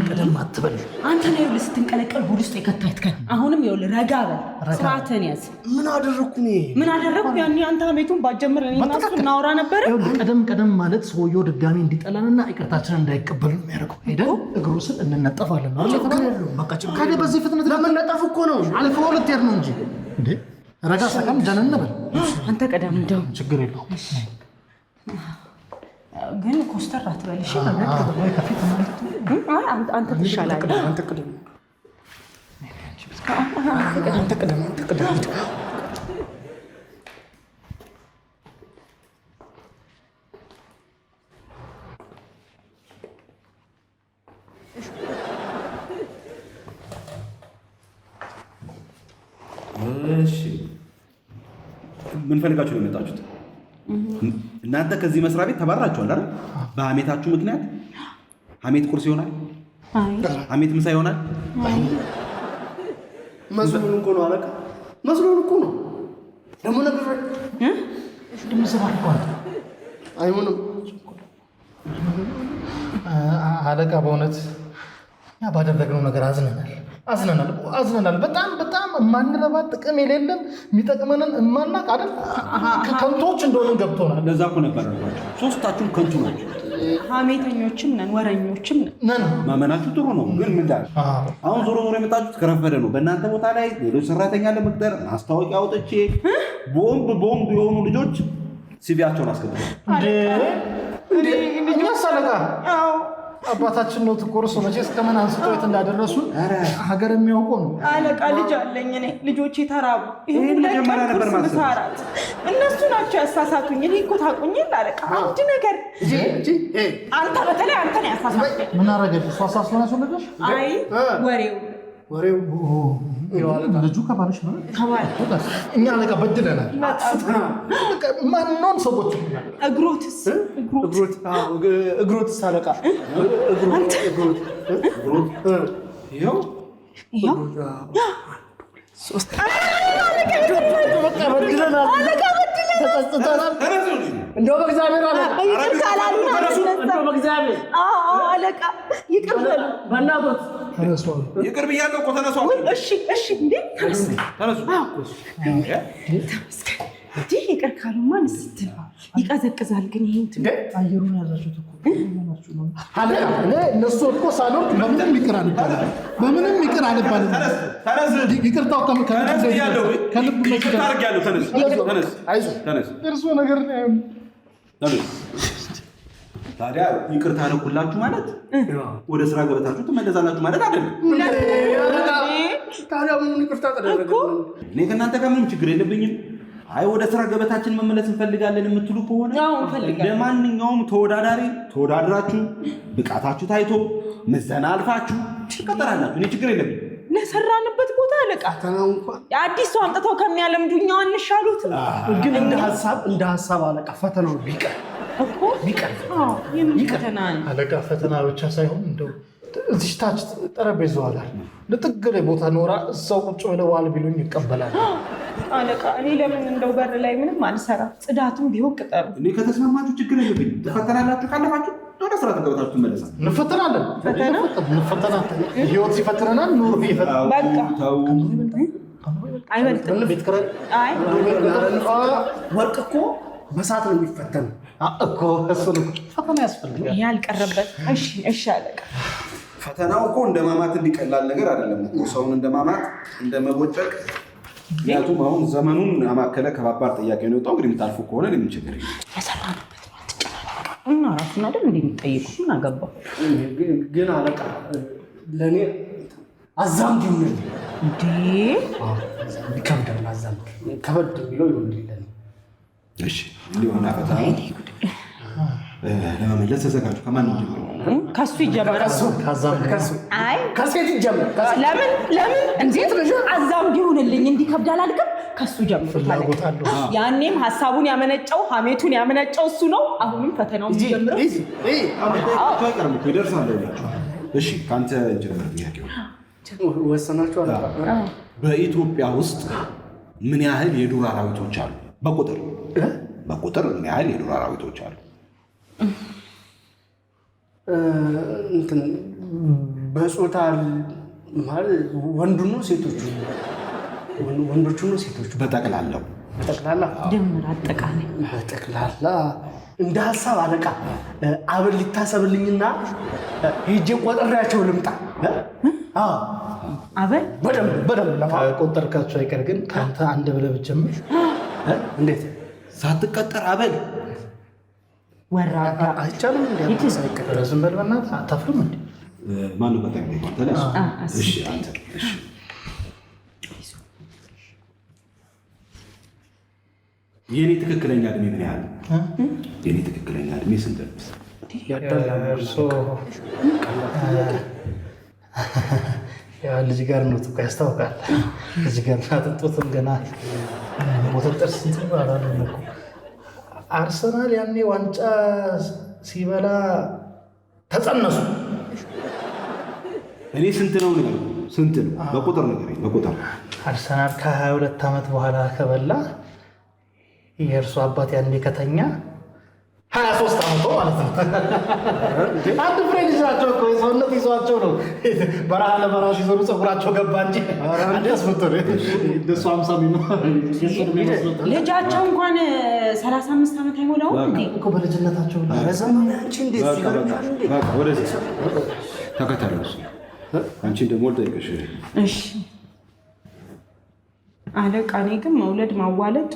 ቀደም አትበል አንተ ነው ይኸውልህ ስትንቀለቀል ጉድ ውስጥ የከታትከን አሁንም ይኸውልህ ረጋ በል ስርዓትህን ያዝ ምን አደረኩ ያኔ አንተ ሀሜቱን ባጀምር እኔና እሱ እናወራ ነበር ቀደም ማለት ሰውየው ድጋሚ እንዲጠላንና ይቅርታችንን እንዳይቀበል ነው የሚያደርገው ሄደን እግሩ ስር እንነጠፋለን ካደ በዚህ ፍጥነት ለምንነጠፍ እኮ ነው አልፈው ልትሄድ ነው እንጂ እንዴ ረጋ ሰከን ደነን ነበር አንተ ቀደም እንደው ችግር የለውም ግን ኮስተር አትበልሽ አንተ ትሻላለህ አንተ ቀደም እሺ ምን ፈልጋችሁ ነው የመጣችሁት? እናንተ ከዚህ መስሪያ ቤት ተባራችኋል አይደል? በሐሜታችሁ ምክንያት ሐሜት ቁርስ ይሆናል። ሐሜት ምሳ ይሆናል። መስሎን እኮ ነው አለቃ፣ መስሎን እኮ ነው። ደግሞ ነገር አይሆንም አለቃ። በእውነት ያ ባደረግነው ነገር አዝነናል። በጣም የማንረባ ጥቅም የሌለን የሚጠቅመንን እማናቅ አይደል? ከንቶች እንደሆንን ገብቶናል። ለዛ እኮ ነበር ሶስታችሁም ከንቱ ናችሁ። ሐሜተኞችም ነን፣ ወረኞችም ነን። ማመናችሁ ጥሩ ነው፣ ግን ምን ዳል አሁን ዞሮ የመጣችሁት ከረፈደ ነው። በእናንተ ቦታ ላይ ሌሎች ሰራተኛ ለመቅጠር ማስታወቂያ አውጥቼ ቦምብ የሆኑ ልጆች ሲቪያቸውን አስገብተው እንዴ እኛስ አለቃ አባታችን ነው ትቆርሶ መቼስ ከምን አንስቶ የት እንዳደረሱ ሀገር የሚያውቀው ነው። አለቃ ልጅ አለኝ እኔ ልጆቼ ተራቡ። ይሄን መጀመሪያ ነበር ማሰራት እነሱ ናቸው ያሳሳቱኝ። እኔ እኮ ታውቁኝል አለቃ አንድ ነገር አንተ በተለይ አንተ ነው ያሳሳቱኝ። ምን አረገች እሷ? አሳስሆነ ሰለደሽ? አይ ወሬው ልጁ ከባልሽ ነው እኛ አለቃ በድለናል። ማንነውን ሰዎች እግሮትስ አለቃ ይኸው እንደው በእግዚአብሔር አለቃ ይቅር በሉ በእናቶት ይቅር ብያለሁ እኮ ተነሱ። እሺ እንዴ ተነሱ። ይቅር ካሉማ ንስትል ይቀዘቅዛል። ግን ይሄን አየሩን ያዛችሁት እኮ አለቃ። እነሱ እኮ ሳልወርድ በምንም ይቅር አልባልም። ይቅርታው ከልብ እርሶ ነገር ታዲያ ይቅርታ አደረኩላችሁ ማለት ወደ ስራ ገበታችሁ ትመለሳላችሁ ማለት አይደለም። ታዲያ ምን ይቅርታ ተደረገ? እኔ ከእናንተ ጋር ምንም ችግር የለብኝም። አይ ወደ ስራ ገበታችን መመለስ እንፈልጋለን የምትሉ ከሆነ ለማንኛውም ተወዳዳሪ ተወዳድራችሁ ብቃታችሁ ታይቶ ምዘና አልፋችሁ ትቀጠራላችሁ። እኔ ችግር የለብኝም። ለሰራንበት ቦታ አለቃ አዲስ ሰው አምጥተው ከሚያለምዱኛው አንሻሉት። ግን እንደ ሀሳብ አለቃ ፈተናው ቢቀር አለቃ ፈተና ብቻ ሳይሆን እንደው እዚህ ታች ጠረጴዛው ጋር ለጥግ ላይ ቦታ ኖራ እዛው ቁጭ ብለው ዋል ቢሉኝ ይቀበላል አለቃ። እኔ ለምን እንደው በር ላይ ምንም አልሰራም። ጽዳቱም ቢሆን ቅጠሩ። እኔ ከተስማማችሁ ችግር የለብኝም። ትፈተናላችሁ። ካለፋችሁ ወደ ስራ ተገበታችሁ ትመለሳላችሁ። እንፈተናለን። ህይወት ሲፈትነናል። ኑሮ ይፈትነናል። በቃ አይበልጥም። ቤት ክራይ ወርቅ እኮ በሰዓት ነው የሚፈተነው እኮ። እሱ ፈተና ያስፈልጋል። ይሄ አልቀረበት። እሺ አለቃ። ፈተናው እኮ እንደማማት እንዲቀላል ነገር አይደለም እኮ። ሰውን እንደማማት እንደመቦጨቅ። ምክንያቱም አሁን ዘመኑን ያማከለ ከባባድ ጥያቄ ነው የወጣው። እንግዲህ የምታልፉ ከሆነ ለምን ችግር የለም። የሰራንበት ነው አትጨናነቁ። እና ራሱን አይደል እንደሚጠይቁት ምን አገባው? ግን አለቃ ለኔ አዛም ዲውል እንዴ ይከብዳል። አዛም ከበድ የሚለው ይሆንልኝ። እሺ እንዲሆና ፈተና ለመመለስ ተዘጋጁ። ከማን ጀምሮ? ከሱ ይጀምራል። አይ ከሴት ይጀምራል። ለምን እንዴት ልጅ አዛም ዲሆንልኝ እንዲከብዳል አልከም? ከሱ ጀምሩታል። ያኔም ሐሳቡን ያመነጨው ሐሜቱን ያመነጨው እሱ ነው። አሁንም ፈተናው ይጀምራል። ይደርሳል። እሺ ካንተ ጀምር። ጥያቄው ወሰናችሁ አለቃ። በኢትዮጵያ ውስጥ ምን ያህል የዱር አራዊቶች አሉ? በቁጥር ምን ያህል የዱር አራዊቶች አሉ? እንትን በጾታ ማለት ወንዱ ነው ሴቶቹ? ወንዶቹ ነው ሴቶቹ? በጠቅላላው ድምር አጠቃላይ በጠቅላላ እንደ ሀሳብ አለቃ አብር ሊታሰብልኝና ሄጄ ቆጥሬያቸው ልምጣ። አበል በደንብ ከቆጠርካቸው አይቀር ግን ከአንተ አንድ ብለህ ብትጀምር እንዴት ሳትቀጠር አበል ወራዳ አይቻልም? እንዴ ሳይቀር ዝም በል በእናትህ አታፍርም እንዴ? ማነው በጠቅላይ ተነስ። እሺ አንተ እሺ የኔ ትክክለኛ እድሜ ምን ያህል? የኔ ትክክለኛ እድሜ ስንት ነው? ልጅ ጋር ነው እኮ ያስታውቃል። ልጅ ጋር ናጥጦትም ገና ሞተር ስንት ይባላል እኮ። አርሰናል ያኔ ዋንጫ ሲበላ ተጸነሱ። እኔ ስንት ነው ነገር ስንት ነው? በቁጥር ነገር በቁጥር አርሰናል ከ22 ዓመት በኋላ ከበላ የእርሱ አባት ያኔ ከተኛ 23 ዓመቶ ማለት ነው። አንድ ፍሬ ይዛቸው እኮ የሰውነት ይዟቸው ነው በረሃ ለበረሃ ሲዞሩ ፀጉራቸው ገባ እንጂ እንደሱ 50 ልጃቸው እንኳን 35 ዓመት አይሞላውም እንዴ እኮ በልጅነታቸው ወደዚህ ተከተሉ። አንቺን ደግሞ ልጠይቅሽ። እሺ አለቃ፣ እኔ ግን መውለድ ማዋለድ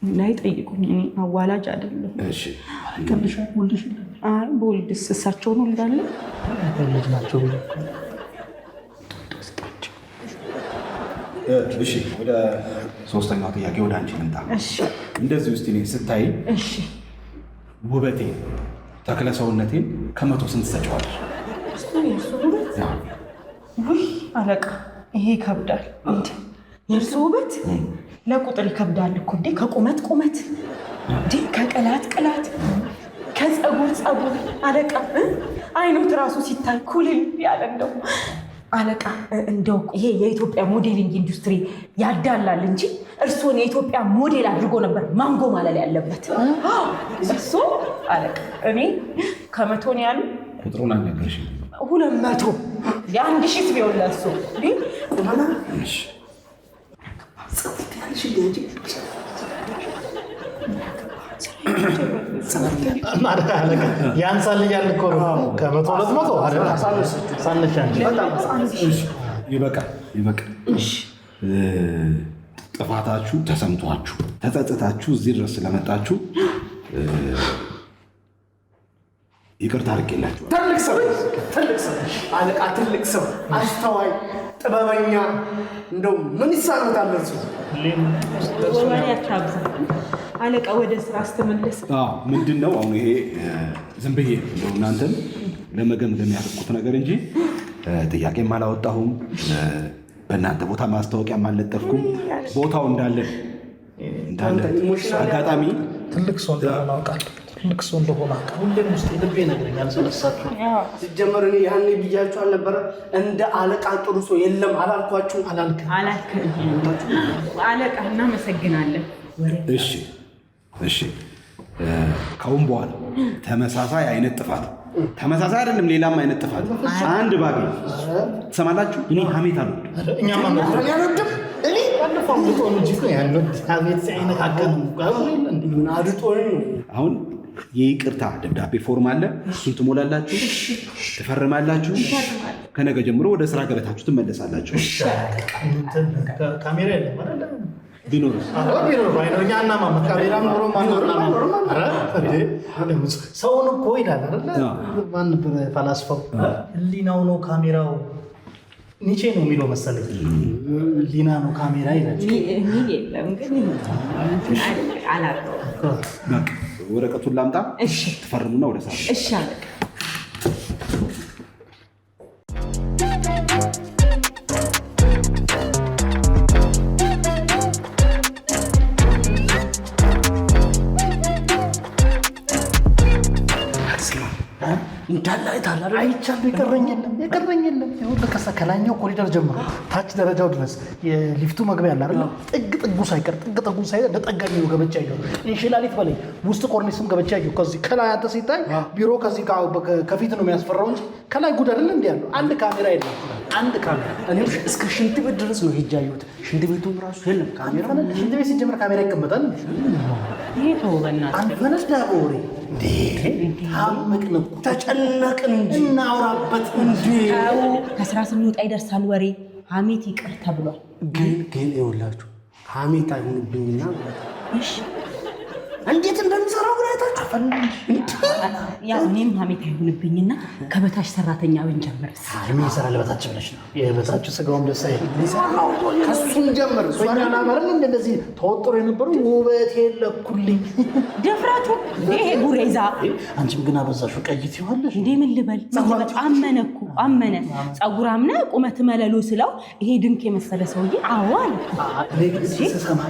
ላይ ጠይቁኝ። እኔ አዋላጅ አይደለሁ። እሺ በወልድስ እሳቸውን ወልዳለሁ። ልጅ ናቸው። እሺ ወደ ሶስተኛው ጥያቄ ወደ አንቺ ልምጣ። እሺ እንደዚህ ውስጥ እኔ ስታይ እሺ ውበቴ ተክለ ሰውነቴን ከመቶ ስንት ሰጪዋለሽ? ውይ አለቃ፣ ይሄ ይከብዳል። የእርሱ ውበት ለቁጥር ይከብዳል እኮ እንዴ! ከቁመት ቁመት እንዴ! ከቅላት ቅላት፣ ከፀጉር ፀጉር አለቃ፣ አይኖት ራሱ ሲታይ ኩልል ያለ እንደው አለቃ፣ እንደው ይሄ የኢትዮጵያ ሞዴሊንግ ኢንዱስትሪ ያዳላል እንጂ እርሶን የኢትዮጵያ ሞዴል አድርጎ ነበር ማንጎ ማለል ያለበት እሱ አለቃ። እኔ ከመቶ ነው ያሉ ቁጥሩን አልነገርሽም። 200 የአንድ ሺህ ቢሆን ለእሱ እንዴ ቁመና ያንሳል እያልን እኮ ነው። ከመቶ 200 ሳነሻ ይበቃል። ጥፋታችሁ ተሰምቷችሁ ተጸጽታችሁ እዚህ ድረስ ስለመጣችሁ ይቅርታ አድርጌላችኋል። ትልቅ ሰው አለቃ፣ ትልቅ ሰው አስተዋይ፣ ጥበበኛ፣ እንደው ምን ይሳነታል እሱ። አለቃ ወደ ስራ አስተመለስ። ምንድን ነው አሁን ይሄ ዝም ብዬ እንደው እናንተን ለመገምገም ያደረኩት ነገር እንጂ ጥያቄም አላወጣሁም፣ በእናንተ ቦታ ማስታወቂያም አልለጠፍኩም። ቦታው እንዳለ አጋጣሚ ትልቅ ሰው እንደሆነ አውቃለሁ። ትልቅ ሰው እንደሆነ ሁሌም ውስጥ ልቤ ይነግረኛል ስለሳችሁ። ሲጀመር እኔ ያኔ ብያችሁ አልነበረ? እንደ አለቃ ጥሩ ሰው የለም አላልኳችሁ? አላልክም አለቃ። እናመሰግናለን። እሺ ካሁን በኋላ ተመሳሳይ አይነት ጥፋት፣ ተመሳሳይ አይደለም ሌላም አይነት ጥፋት አንድ ባገኝ ትሰማላችሁ። እኔ ሀሜት አልወድም። እኛም አንወድም። እኔ ባለፈው አድጦን እንጂ ያለው ሀሜት አይነት አቀም አሁን የይቅርታ ደብዳቤ ፎርም አለ። እሱን ትሞላላችሁ፣ ትፈርማላችሁ። ከነገ ጀምሮ ወደ ስራ ገበታችሁ ትመለሳላችሁ። ካሜራ የለም አይደል? ቢኖርስ ሰውን እኮ ይላል አይደል? ማን ነበር ፈላስፋው? ህሊናው ነው ካሜራው። ኒቼ ነው የሚለው መሰለኝ። ህሊና ነው ካሜራ ይላል። የለም ግን አላውቀውም። ወረቀቱን ላምጣ፣ ትፈርሙና ወደ ስራ። እሺ አለቃ። እንዳለ አይታላ አይቻለሁ። የቀረኝ የለም። ይኸውልህ ከላይኛው ኮሪደር ጀምሮ ታች ደረጃው ድረስ የሊፍቱ መግቢያ አለ አይደል? ጥግ ጥጉ ሳይቀር ለጠጋኝ ነው ገብቼ ያየሁት። እንሽላሊት በላይ ውስጥ ኮርኒስም ገብቼ ያየሁት። ከዚህ ከላይ አንተ ሲታይ ቢሮ ከዚህ ከፊት ነው የሚያስፈራው እንጂ ከላይ ጉድ አይደል እንዴ ያለው። አንድ ካሜራ የለም። አንድ ካሜራ እኔ እስከ ሽንት ቤት ድረስ ነው ሄጄ ያየሁት። ሽንት ቤቱም ራሱ የለም ካሜራ። ሽንት ቤት ሲጀምር ካሜራ ይቀመጣል። ይሄ ተወበና አንፈነስ ዳቦሬ እንዴ ታምቅ ነው። ተጨነቅን እንጂ እናውራበት እንጂ ከስራ ስንወጣ ይደርሳል ወሬ። ሀሜት ይቅር ተብሏል። ግን ይኸውላችሁ ሀሜት አይሆንብኝና እሺ እንዴት እንደሚሰራው ግን አይታችሁ ያው እኔም ሀሜት አይሆንብኝና ከበታች ሰራተኛ ብንጀምርስ? ምን ይሰራል በታች ብለሽ ነው? የበታች ስጋውም ደስ አይልም። ከሱን ጀምር። ሶኛ ናማረን እንደዚህ ተወጥሮ የነበረው ውበት የለኩልኝ ደፍራቱ ይሄ ጉሬዛ። አንቺም ግን አበዛሽው። ቀይት ይሆንልሽ እንዴ ምን ልበል? አመነ ጸጉር አምነ ቁመት መለሉ ስለው ይሄ ድንክ የመሰለ ሰውዬ አዎ አለ። እኔ ግን ስሰማ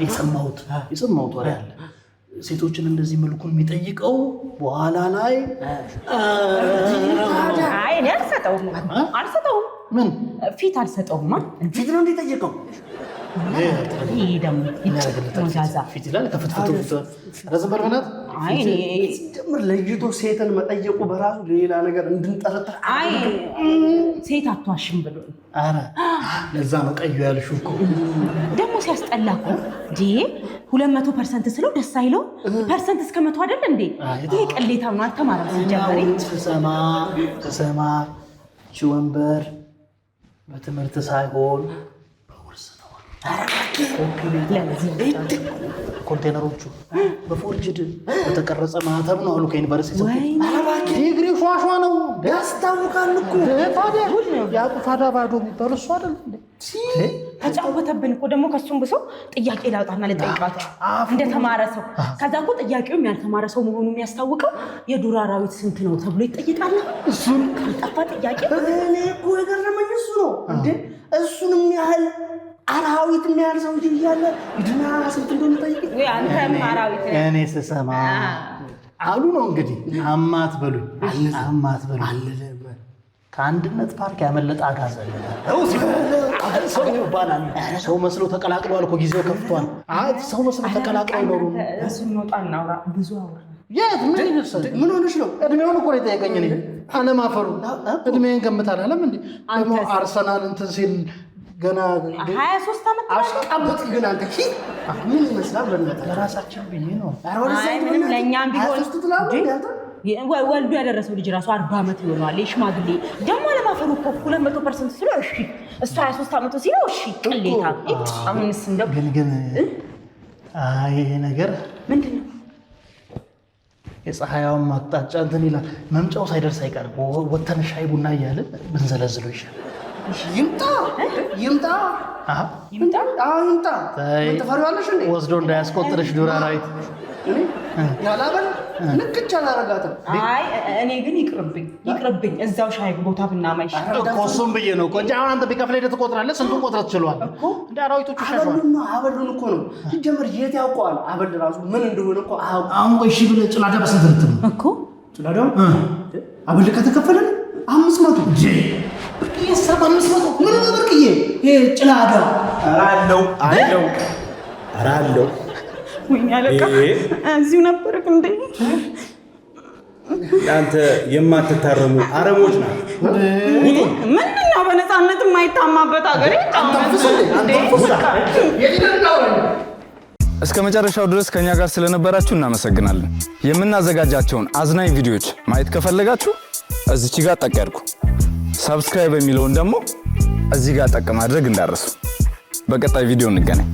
የሰማሁት ወሬ አለ። ሴቶችን እንደዚህ መልኩን የሚጠይቀው በኋላ ላይ አይ እኔ አልሰጠውም። ምን ፊት አልሰጠውማ። ፊት ነው እንዲጠየቀው። ይሄ ደግሞ ይቻላል ፊት ይላል ከፍትፍቱ ረዘበር በናት። አይ እኔ ጀምር ለይቶ ሴትን መጠየቁ በራሱ ሌላ ነገር እንድንጠረጥር። አይ ሴት አትዋሽም ብሎ አረ ለዛ ነው ቀዩ ያልሽው እኮ። ደግሞ ሲያስጠላ እኮ እንዴ 200% ስለው ደስ አይለው። ፐርሰንት እስከ 100 አይደል እንዴ? ይሄ ቅሌታ ነው። አልተማረም ሲጀመር። ስሰማ ወንበር በትምህርት ሳይሆን በውርስ ነው። ኮንቴነሮቹ በፎርጅድ በተቀረጸ ማህተም ነው አሉ ከዩኒቨርሲቲ። ዲግሪ ሿሿ ነው ያስታውቃል እኮ። ታዲያ ያቁፋዳ ባዶ የሚባል እሱ አይደል እንዴ? ተጫወተብን እኮ። ደግሞ ከሱም ብሶ ጥያቄ ላውጣና ልጠይቃቸው እንደተማረ ሰው። ከዛ እኮ ጥያቄውም ያልተማረ ሰው መሆኑ የሚያስታውቀው የዱር አራዊት ስንት ነው ተብሎ ይጠይቃል። እሱን ካልጠፋ ጥያቄ እኔ እኮ የገረመኝ እሱ ነው እንዴ። እሱንም ያህል አራዊት የሚያህል ሰው እንጂ እያለ ድና ስንት እንደሆነ ጠይቅ። አንተም አራዊት እኔ ስሰማ አሉ ነው እንግዲህ። አማት በሉኝ ከአንድነት ፓርክ ያመለጠ አጋዘን ሰው ይባላል። ሰው መስሎ ተቀላቅለዋል እኮ ጊዜው ከፍቷል። ሰው መስሎ ተቀላቅለው ኖሩ። እሱን እንውጣ እናውራ። ብዙ አውራ። የት ምን ይደርሳል? ምን ሆነሽ ነው? እድሜውን እኮ ነው የጠየቀኝ። እኔ አለማፈሩ እድሜን ገምታል አለም እንዴ? ደግሞ አርሰናል እንትን ሲል ገና 23 ዓመት አሽቃብጥ። ግን አንተ ምን ይመስላል? ለራሳችን ብዬ ነው። ምንም ለእኛም ቢሆን ወልዶ ያደረሰው ልጅ ራሱ 40 ዓመት ይሆናል። የሽማግሌ ደግሞ አለማፈሩ እኮ 200% ሲለው እሺ፣ እሱ 23 ዓመቱ ሲለው እሺ። ቅሌታ አሁንስ እንደው ግን ይሄ ነገር ምንድን ነው? የፀሐያውን ማቅጣጫ እንትን ይላል። መምጫው ሳይደርስ አይቀርም። ወተን ሻይ ቡና እያልን ብንዘለዝለው ይሻላል። ይምጣ። ትፈሪዋለሽ እንዴ? ወስዶ እንዳያስቆጥርሽ ዱር አራዊት ያላበል ንክች አላረጋትም። አይ እኔ ግን ይቅርብኝ። እዛው ሻይ ቦታ ብናማይሽ እኮ እሱም ብዬ ነው እኮ እንጂ አሁን አንተ ቢከፍል ሄደህ ትቆጥራለህ። ስንቱን ቆጥረህ ትችለዋል እንደ አራዊቶቹ ሻሻል። አበሉን እኮ ነው ሲጀምር የት ያውቀዋል? አበል ራሱ ምን እንደሆነ እኮ አሁን ቆይ እሺ ብለህ ጭላዳ በስንት ልትል ነው እኮ? ጭላዳ አበል ከተከፈለን 500 እንጂ ብርቅዬ 500 ምን ነው ብርቅዬ? ይሄ ጭላዳ አራለው ወይኔ አለቃ እዚሁ ነበርክ እንዴ? አንተ የማትታረሙ አረሞች ናቸው። ምንድነው በነፃነት የማይታማበት ሀገር? እስከ መጨረሻው ድረስ ከኛ ጋር ስለነበራችሁ እናመሰግናለን። የምናዘጋጃቸውን አዝናኝ ቪዲዮዎች ማየት ከፈለጋችሁ እዚች ጋር ጠቅ ያድርጉ። ሰብስክራይብ የሚለውን ደግሞ እዚህ ጋር ጠቅ ማድረግ እንዳትረሱ። በቀጣይ ቪዲዮ እንገናኝ።